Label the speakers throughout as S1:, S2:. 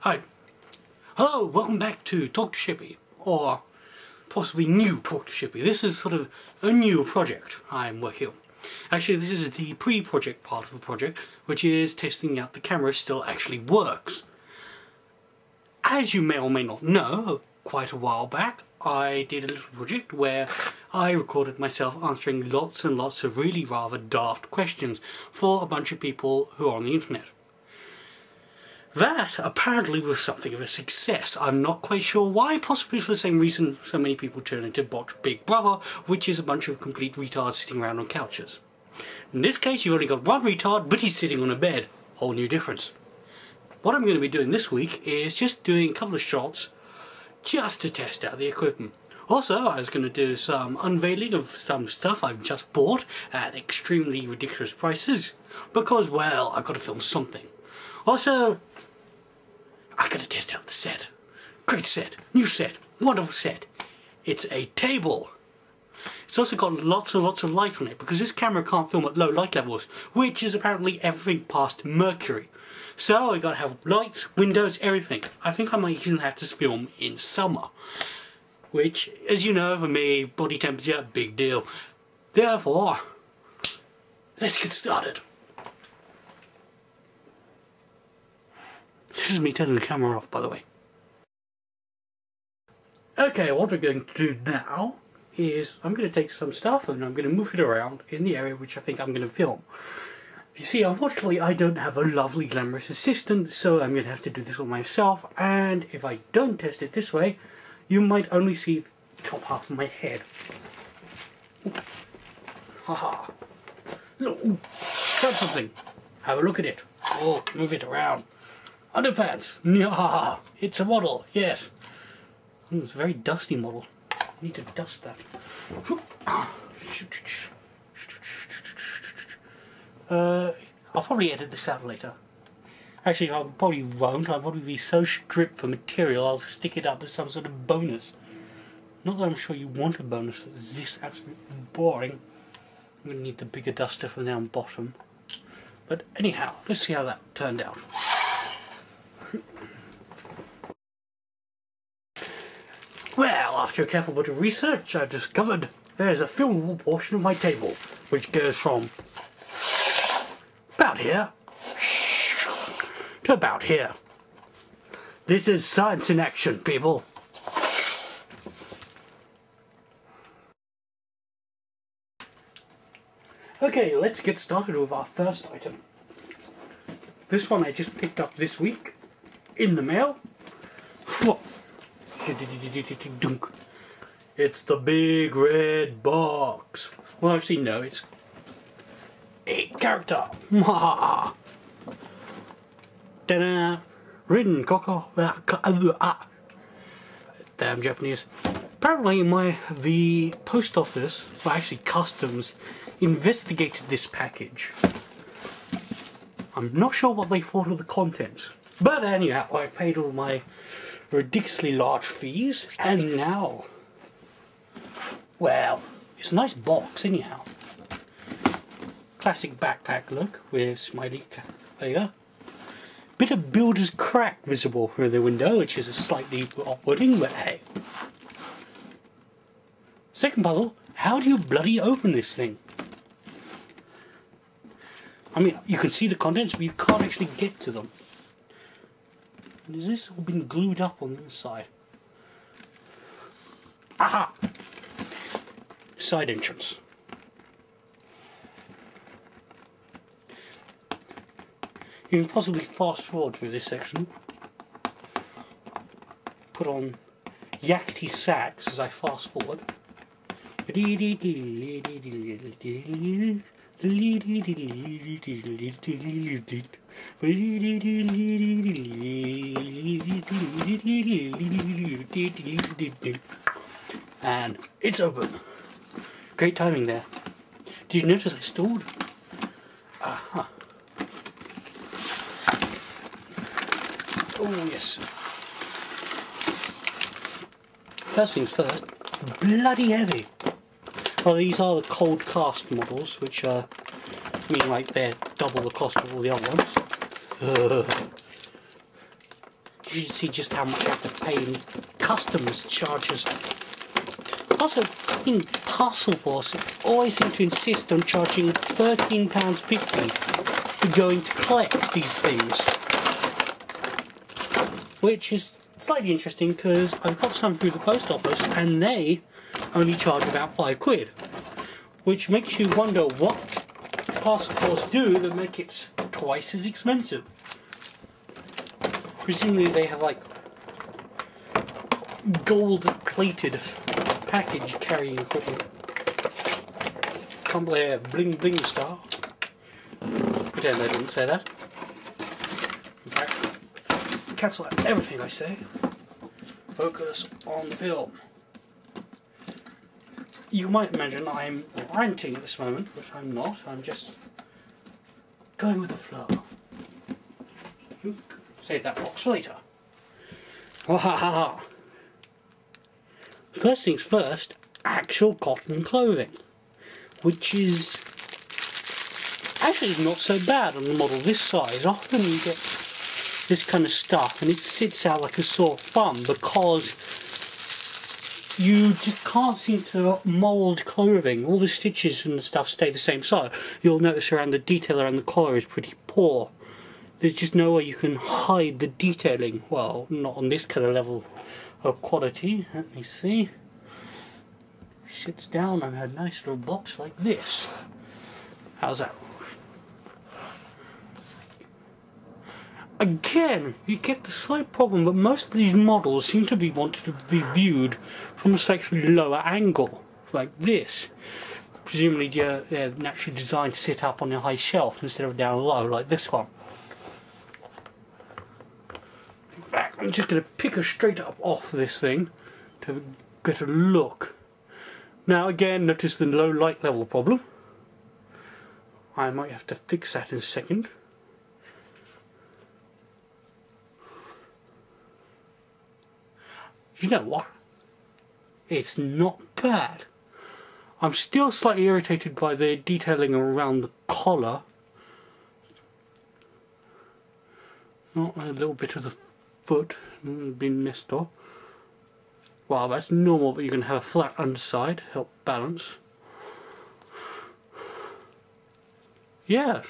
S1: Hi. Hello, welcome back to Talk to Shippy, or possibly new Talk to Shippy. This is sort of a new project I'm working on. Actually, this is the pre-project part of the project, which is testing out the camera still actually works. As you may or may not know, quite a while back, I did a little project where I recorded myself answering lots and lots of really rather daft questions for a bunch of people who are on the internet. That apparently was something of a success. I'm not quite sure why, possibly for the same reason so many people turn into watch Big Brother, which is a bunch of complete retards sitting around on couches. In this case, you've only got one retard, but he's sitting on a bed. Whole new difference. What I'm going to be doing this week is just doing a couple of shots just to test out the equipment. Also, I was going to do some unveiling of some stuff I've just bought at extremely ridiculous prices, because, well, I've got to film something. Also, I gotta test out the set. Great set, new set, wonderful set. It's a table. It's also got lots and lots of light on it because this camera can't film at low light levels, which is apparently everything past mercury. So I gotta have lights, windows, everything. I think I might even have to film in summer, which, as you know, for me, body temperature, big deal. Therefore, let's get started. This is me turning the camera off, by the way. Okay, what we're going to do now is I'm going to take some stuff and I'm going to move it around in the area which I think I'm going to film. You see, unfortunately I don't have a lovely glamorous assistant, so I'm going to have to do this all myself, and if I don't test it this way, you might only see the top half of my head. Haha. Look, try something. Have a look at it. Oh, move it around. Underpants! Nyah! It's a model, yes. It's a very dusty model. I need to dust that. I'll probably edit this out later. Actually, I probably won't. I'll probably be so stripped for material I'll stick it up as some sort of bonus. Not that I'm sure you want a bonus that's this absolutely boring. I'm going to need the bigger duster from down bottom. But anyhow, let's see how that turned out. Well, after a careful bit of research, I've discovered there's a filmable portion of my table, which goes from about here to about here. This is science in action, people. Okay, let's get started with our first item. This one I just picked up this week in the mail. It's the big red box. Well, actually, no, it's a character. Ta-da! Rin Coco. Damn Japanese. Apparently, the post office, well, actually customs, investigated this package. I'm not sure what they thought of the contents, but anyhow, I paid all my ridiculously large fees, and now, well, it's a nice box anyhow. Classic backpack look with smiley there. Bit of builder's crack visible through the window, which is a slightly off-putting, but hey. Second puzzle, how do you bloody open this thing? I mean, you can see the contents, but you can't actually get to them. And has this all been glued up on the inside? Aha! Side entrance. You can possibly fast forward through this section. Put on yakety sax as I fast forward. And it's open. Great timing there. Did you notice I stalled? Aha. Oh yes. First things first, bloody heavy. Well, these are the cold cast models, which mean like they're double the cost of all the other ones. you should see just how much I have to pay in customs charges. Also, in Parcel Force, they always seem to insist on charging £13.50 for going to collect these things. Which is slightly interesting because I've got some through the post office and they only charge about £5. Which makes you wonder what Parcel Force do that make it twice as expensive. Presumably they have like gold-plated package carrying equipment. Can't believe bling bling star. Pretend I didn't say that. In fact, cancel out everything I say. Focus on the film. You might imagine I'm ranting at this moment, but I'm not. I'm just going with the flow. Save that box for later. Wahaha! First things first, actual cotton clothing, which is actually not so bad on a model this size. Often you get this kind of stuff and it sits out like a sore thumb because you just can't seem to mould clothing. All the stitches and the stuff stay the same size. You'll notice around the detail around the collar is pretty poor. There's just no way you can hide the detailing. Well, not on this kind of level of quality. Let me see. Sits down on a nice little box like this. How's that? Again, you get the slight problem that most of these models seem to be wanted to be viewed from a slightly lower angle, like this. Presumably they're naturally designed to sit up on a high shelf instead of down low, like this one. In fact, I'm just going to pick her straight up off this thing to have a better look. Now again, notice the low light level problem. I might have to fix that in a second. You know what? It's not bad. I'm still slightly irritated by the detailing around the collar. Not a little bit of the foot been messed up. Well, that's normal, but you can have a flat underside, help balance. Yes,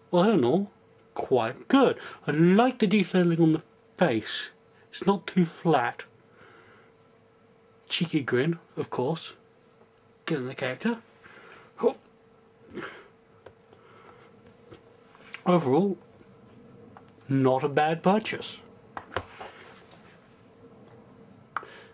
S1: well, in all, quite good. I like the detailing on the face. It's not too flat. Cheeky grin, of course, given the character. Oh. Overall, not a bad purchase.